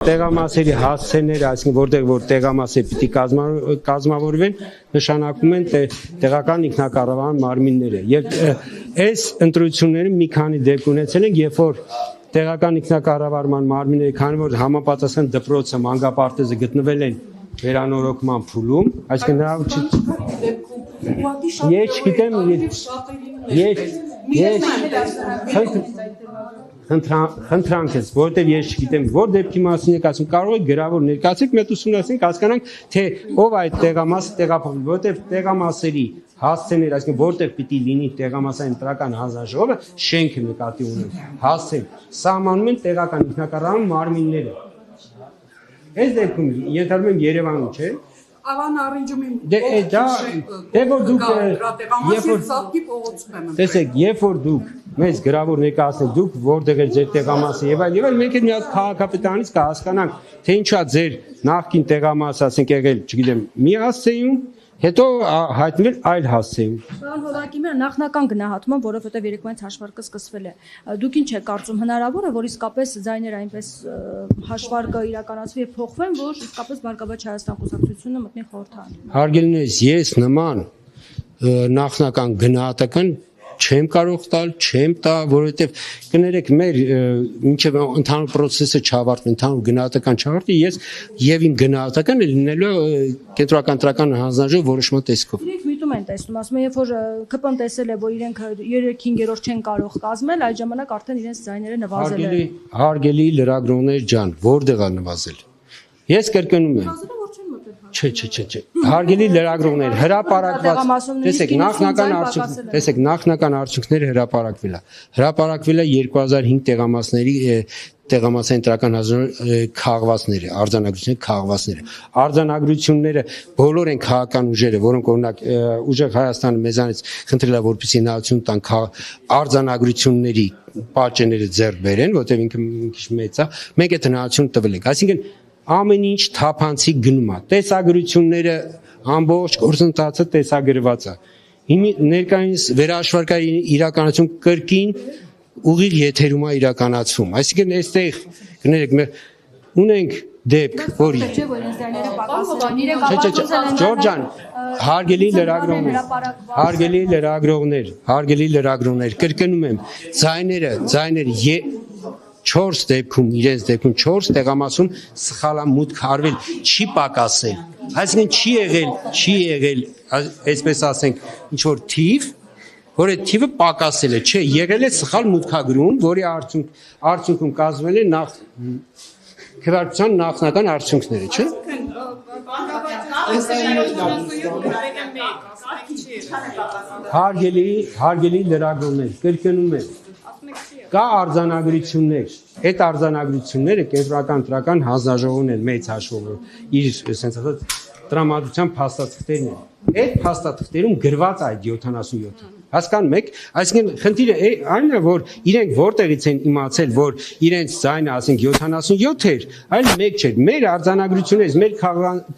Տեղամասերի հասցեները, այսինքն որտեղ որ տեղամասեր պիտի կազմավորվեն, նշանակում են տեղական ինքնակառավարման մարմինները։ Եվ այս ընտրությունները մի քանի դեպք ունեցել են, երբ որ տեղական ինքնակառավարման մարմինները, քանի որ համապատասխան դպրոցը, մանկապարտեզը գտնվել են վերանորոգման փուլում, այսինքն խնդրանք ես, որտեղ ես չգիտեմ, որ դեպքի մասին եք ասում, կարող եք գրավոր ներկայացեք, մենք ուսումնասիրենք, հասկանանք, թե ով այդ տեղամասը տեղափոխվի, որտեղ տեղամասերի հասցեներ, այսինքն որտեղ պիտի լինի տեղամասային ընտրական հանձնաժողովը, շենքը նկատի ունեն, հասցեն, սահմանում են տեղական ինքնակառավարման մարմինները։ Այս դեպքում ենթադրում եմ Երևանում, չէ՞։ Avan arrangemin. Տեսեք, երբ որ դուք մեզ գրավոր ներկայացնեք, դուք որտեղ է ձեր տեղամասը եւ այլ, մենք այդ մի հատ քաղաքապետարանից կհասկանանք, թե ինչա ձեր նախկին տեղամասը, ասենք եղել, չգիտեմ, մի հասցեում, հետո հայտնվել այլ հասցեում։ Պարոն Հովակիմյան, նախնական գնահատման, որովհետև երեկոյան հաշվարկը սկսվել է։ Դուք ինչ եք կարծում, հնարավոր է, որ իսկապես ձայները այնպես հաշվարկը իրականացվի եւ փոխվեն, որ իսկապես Բարգավաճ Հայաստան կուսակցությունը մտնի խորհրդարան։ Հարգելիներս, ես նման նախնական գնահատական չեմ կարող տալ, չեմ տա, որովհետև կներեք մեր մինչև ընդհանուր process-ը չավարտվի, ընդհանուր գնահատական չավարտվի, ես եւ իմ գնահատականը լինելու կենտրոնական ընտրական հանձնաժողովի որոշման տեսքով։ Իրենք միտում են տեսնում, ասում են, երբ որ ԿՊ-ն տեսել է, որ իրենք 3/5 չեն կարող կազմել, այդ ժամանակ արդեն իրենց ձայները նվազել են։ Հարգելի լրագրողներ ջան, որտեղ է նվազել։ Ես կրկնում եմ։ Չէ։ Հարգելի լրագրողներ, հրապարակված, տեսեք, նախնական արդյունքները հրապարակվել է։ Հրապարակվել է 2005 տեղամասների տեղամասային ընտրական հանձնաժողովի քաղվածները, արձանագրությունների քաղվածները։ Արձանագրությունները բոլոր են քաղաքական ուժերը, որոնք օրինակ Ուժեղ Հայաստանը մեզանից խնդրել է, որպեսզի նայություն տան արձանագրությունների պատճենները ձեռք բերեն, որտեղ ինքը մի քիչ մեծ է, մենք այդ հնարավորությունը տվել ենք։ Այսինքն ամեն ինչ թափանցիկ գնում է, տեսագրությունները ամբողջ գործընթացը տեսագրված է։ Հիմա ներկայիս վերահաշվարկային իրականացում կրկին ուղիղ եթերում է իրականացվում։ Այսինքն այստեղ կներեք մեր ունենք դեպք, որ Ջորջան, հարգելի լրագրողներ, կրկնում եմ, ձայները 4 դեպքում, իրենց դեպքում 4 տեղամասում սխալամուտք արվել, չի պակասել, այսինքն չի եղել, այսպես ասենք, ինչ-որ թիվ, որ այդ թիվը պակասել է, չէ, եղել է սխալ մուտքագրում, որի արդյունքում կազմվել է քվեարկության նախնական արդյունքները, չէ։ Հարգելի լրագրողներ, կրկնում եմ, կա արձանագրություններ, այդ արձանագրությունները կենտրոնական ընտրական հանձնաժողովն են մեծ հաշվով իր ասած տրամադրության փաստաթղթերն են։ Այդ փաստաթղթերում գրված է այդ 77-ը։ Հասկանում եք, այսինքն խնդիրը այն է, որ իրենք որտեղից են իմացել, որ իրենց ձայնը, ասենք 77 էր, այլ մեկ չէր։ Մեր արձանագրություններից, մեր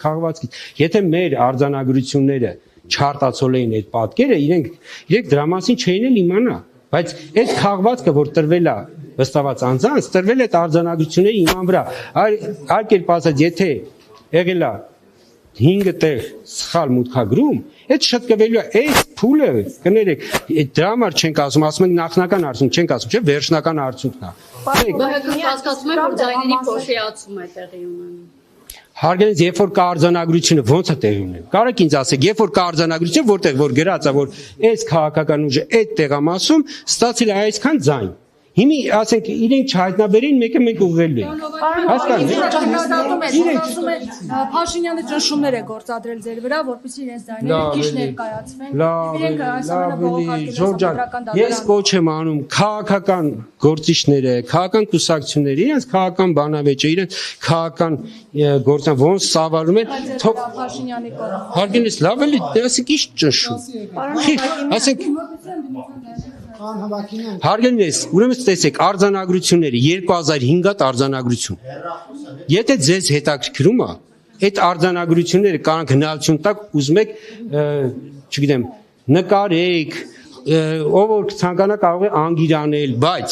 քաղվածքից, եթե մեր արձանագրությունները չարտացոլ էին այդ պատկերը, իրենք դրա մասին չէին էլ իմանա։ Բայց այդ քաղվածքը, որ տրվել է վստահված անձանց, տրվել է արձանագրությունների իման վրա։ Այլ կերպ ասած, եթե եղել է 5 տեղ սխալ մուտքագրում, այդ շտկվելու է այս փուլը, կներեք, դրա համար չենք ասում, ասում ենք նախնական արդյունք, չենք ասում, չէ, վերջնական արդյունքն է։ ԲՀԿ-ն հասկացում է, որ ձայների փոշիացում է տեղի ունենում։ Հարգելից, երբ որ կա արձանագրությունը, ոնց է տեղի ունենում։ Կարեք ինձ ասեք, երբ որ կա արձանագրություն, որտեղ որ գրած է, որ այս քաղաքական ուժը այդ տեղամասում ստացել է այսքան ձայն։ Հիմի ասենք իրենք չհայտնաբերեն, մեկը մենք ուղղելու ենք։ Փաշինյանի ճնշումներ է գործադրել ձեր վրա, որպեսզի իրենց ձայները քիչ ներկայացվեն։ Ես կոչ եմ անում քաղաքական գործիչները, քաղաքական կուսակցությունները, իրենց քաղաքական բանավեճը, իրենց քաղաքական գործան ոնց սավառում են, Փաշինյանի կողմից։ Հարգելից, լավ էլի, ասեք ինչ ճնշում։ Ասեք Հարգելիներս, ուրեմն տեսեք, արձանագրությունները 2005 հատ արձանագրություն։ Եթե ձեզ հետաքրքրում է, այդ արձանագրությունները կարանք հնարավորություն տակ, ուզում եք, չգիտեմ, նկարեք, ով որ ցանկանա կարող է անգիր անել, բայց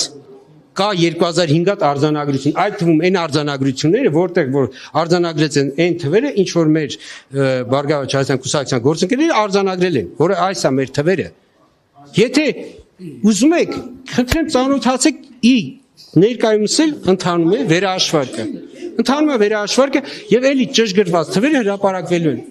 կա 2005 հատ արձանագրություն, այդ թվում այն արձանագրությունները, որտեղ որ արձանագրեց են այն թվերը, ինչ որ մեր Բարգավաճ Հայաստան կուսակցության գործընկերները արձանագրել են, որը այս է մեր թվերը։ Եթե ուզում եք, խնդրեմ ծանոթացեք ներկայումս էլ ընթանում է վերահաշվարկը։ Ընթանում է վերահաշվարկը եւ էլի ճշգրտված թվերը հրապարակվելու են։